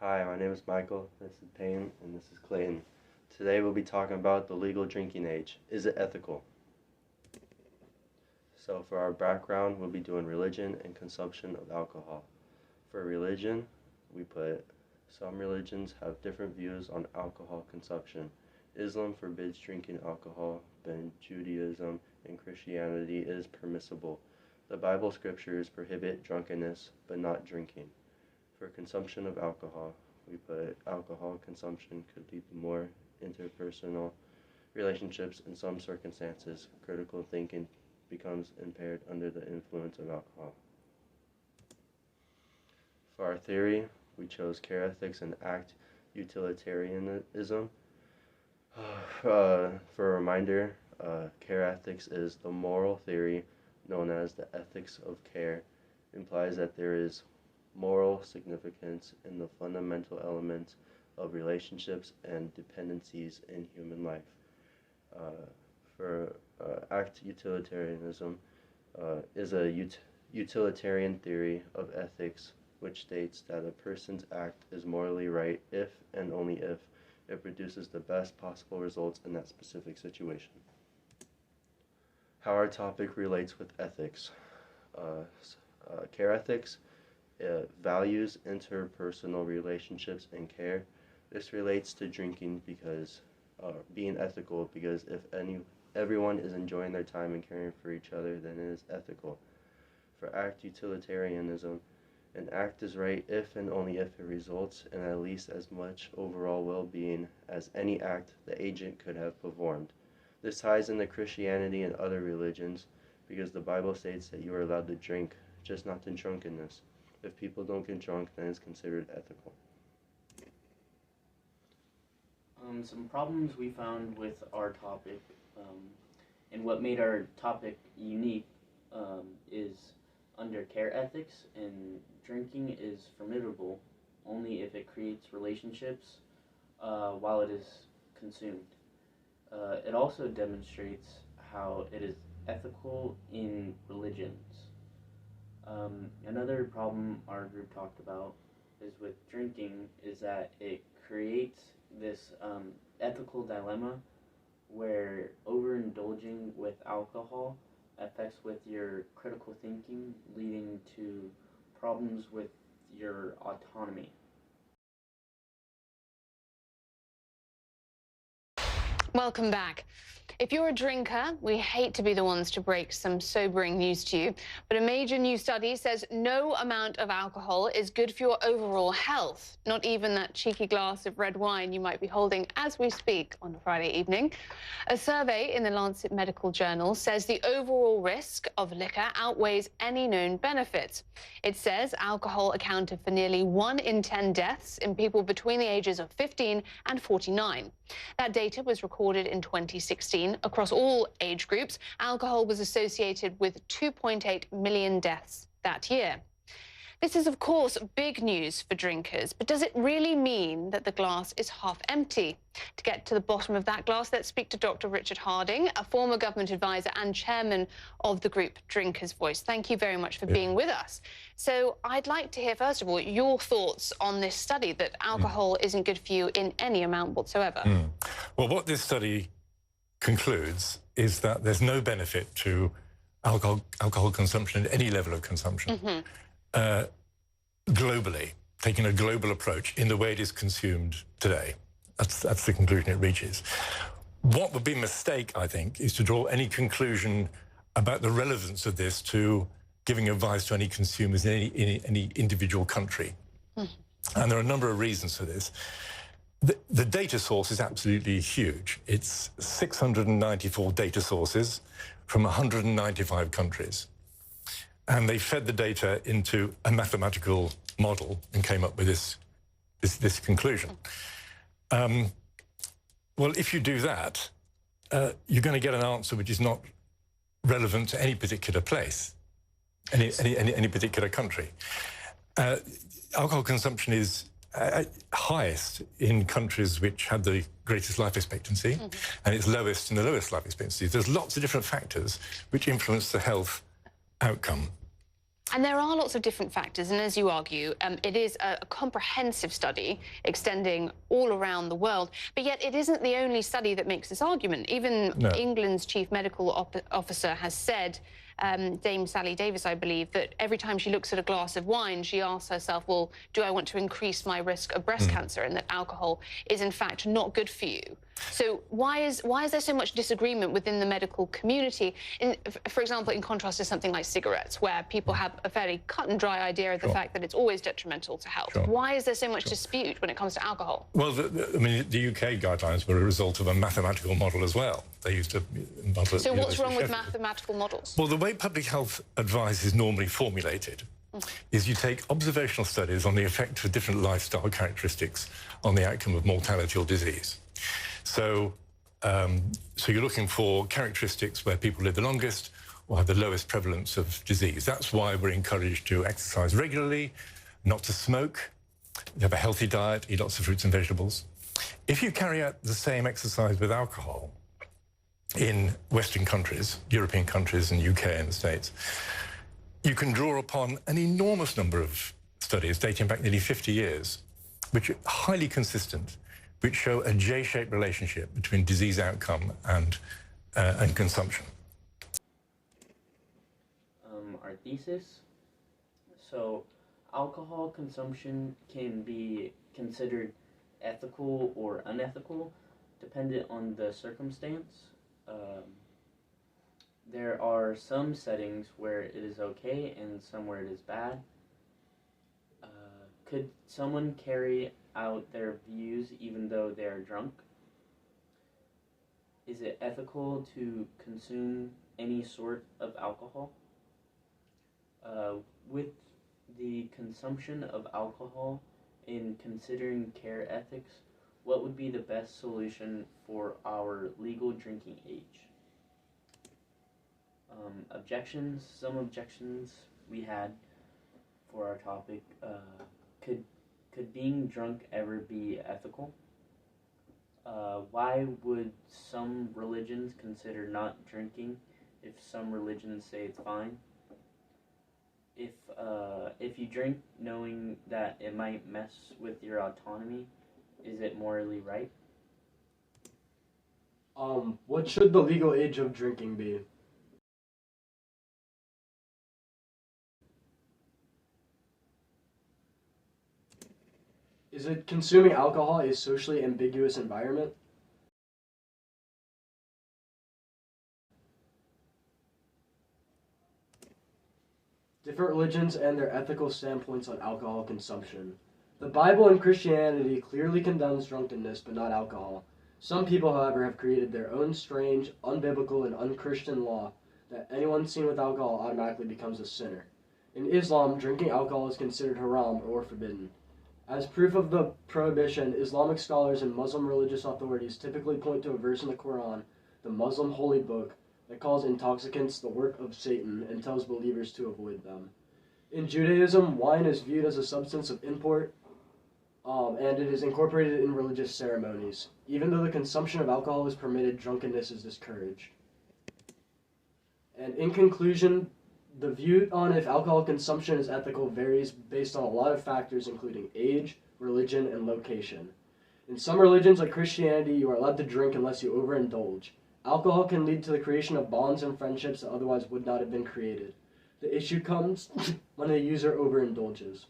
Hi, my name is Michael, this is Payne, and this is Clayton. Today we'll be talking about the legal drinking age. Is it ethical? So for our background, we'll be doing religion and consumption of alcohol. For religion, we put some religions have different views on alcohol consumption. Islam forbids drinking alcohol, but in Judaism and Christianity it is permissible. The Bible scriptures prohibit drunkenness, but not drinking. For consumption of alcohol, we put alcohol consumption could lead to more interpersonal relationships. In some circumstances, critical thinking becomes impaired under the influence of alcohol. For our theory, we chose care ethics and act utilitarianism. For a reminder, care ethics is the moral theory known as the ethics of care. It implies that there is moral significance in the fundamental elements of relationships and dependencies in human life. For act utilitarianism is a utilitarian theory of ethics which states that a person's act is morally right if and only if it produces the best possible results in that specific situation. How our topic relates with ethics. Care ethics values interpersonal relationships and care. This relates to drinking because being ethical, because if everyone is enjoying their time and caring for each other, then it is ethical. For act utilitarianism, an act is right if and only if it results in at least as much overall well-being as any act the agent could have performed. This ties into Christianity and other religions because the Bible states that you are allowed to drink, just not to drunkenness. If people don't get drunk, then it's considered ethical. Some problems we found with our topic, and what made our topic unique, is under care ethics, and drinking is formidable only if it creates relationships while it is consumed. It also demonstrates how it is ethical in religions. Another problem our group talked about is with drinking is that it creates this ethical dilemma where overindulging with alcohol affects with your critical thinking, leading to problems with your autonomy. Welcome back. If you're a drinker, we hate to be the ones to break some sobering news to you, but a major new study says no amount of alcohol is good for your overall health, not even that cheeky glass of red wine you might be holding as we speak on a Friday evening. A survey in the Lancet Medical Journal says the overall risk of liquor outweighs any known benefits. It says alcohol accounted for nearly 1 in 10 deaths in people between the ages of 15 and 49. That data was recorded in 2016. Across all age groups, alcohol was associated with 2.8 million deaths that year. This is, of course, big news for drinkers, but does it really mean that the glass is half empty? To get to the bottom of that glass, let's speak to Dr. Richard Harding, a former government advisor and chairman of the group Drinkers' Voice. Thank you very much for being with us. So I'd like to hear, first of all, your thoughts on this study that alcohol isn't good for you in any amount whatsoever. Well, what this study concludes is that there's no benefit to alcohol consumption at any level of consumption. Globally, taking a global approach in the way it is consumed today. That's the conclusion it reaches. What would be a mistake, I think, is to draw any conclusion about the relevance of this to giving advice to any consumers in any individual country. And there are a number of reasons for this. The data source is absolutely huge. It's 694 data sources from 195 countries. And they fed the data into a mathematical model and came up with this conclusion. Well, if you do that, you're going to get an answer which is not relevant to any particular place, any particular country. Alcohol consumption is highest in countries which have the greatest life expectancy, and it's lowest in the lowest life expectancy. There's lots of different factors which influence the health outcome. And there are lots of different factors, and as you argue, it is a comprehensive study extending all around the world, but yet it isn't the only study that makes this argument. Even No. England's chief medical officer has said, Dame Sally Davis, I believe, that every time she looks at a glass of wine, she asks herself, well, do I want to increase my risk of breast cancer? And that alcohol is, in fact, not good for you. So why is there so much disagreement within the medical community? For example, in contrast to something like cigarettes, where people have a fairly cut and dry idea of the fact that it's always detrimental to health. Why is there so much dispute when it comes to alcohol? Well, I mean, the UK guidelines were a result of a mathematical model as well. They used to model. So what's wrong with mathematical models? Well, the way public health advice is normally formulated is you take observational studies on the effect of different lifestyle characteristics on the outcome of mortality or disease. So, so you're looking for characteristics where people live the longest or have the lowest prevalence of disease. That's why we're encouraged to exercise regularly, not to smoke, have a healthy diet, eat lots of fruits and vegetables. If you carry out the same exercise with alcohol in Western countries, European countries and UK and the States, you can draw upon an enormous number of studies dating back nearly 50 years, which are highly consistent, which show a J-shaped relationship between disease outcome and consumption. Our thesis. So, alcohol consumption can be considered ethical or unethical, dependent on the circumstance. There are some settings where it is okay and some where it is bad. Could someone carry out their views even though they are drunk? Is it ethical to consume any sort of alcohol? With the consumption of alcohol, in considering care ethics, what would be the best solution for our legal drinking age? Objections, some objections we had for our topic. Could being drunk ever be ethical? Why would some religions consider not drinking if some religions say it's fine? If you drink knowing that it might mess with your autonomy, is it morally right? What should the legal age of drinking be? Is it consuming alcohol a socially ambiguous environment? Different religions and their ethical standpoints on alcohol consumption. The Bible and Christianity clearly condemns drunkenness, but not alcohol. Some people, however, have created their own strange, unbiblical, and unchristian law that anyone seen with alcohol automatically becomes a sinner. In Islam, drinking alcohol is considered haram or forbidden. As proof of the prohibition, Islamic scholars and Muslim religious authorities typically point to a verse in the Quran, the Muslim holy book, that calls intoxicants the work of Satan and tells believers to avoid them. In Judaism, wine is viewed as a substance of import, and it is incorporated in religious ceremonies. Even though the consumption of alcohol is permitted, drunkenness is discouraged. And in conclusion, the view on if alcohol consumption is ethical varies based on a lot of factors, including age, religion, and location. In some religions, like Christianity, you are allowed to drink unless you overindulge. Alcohol can lead to the creation of bonds and friendships that otherwise would not have been created. The issue comes when the user overindulges.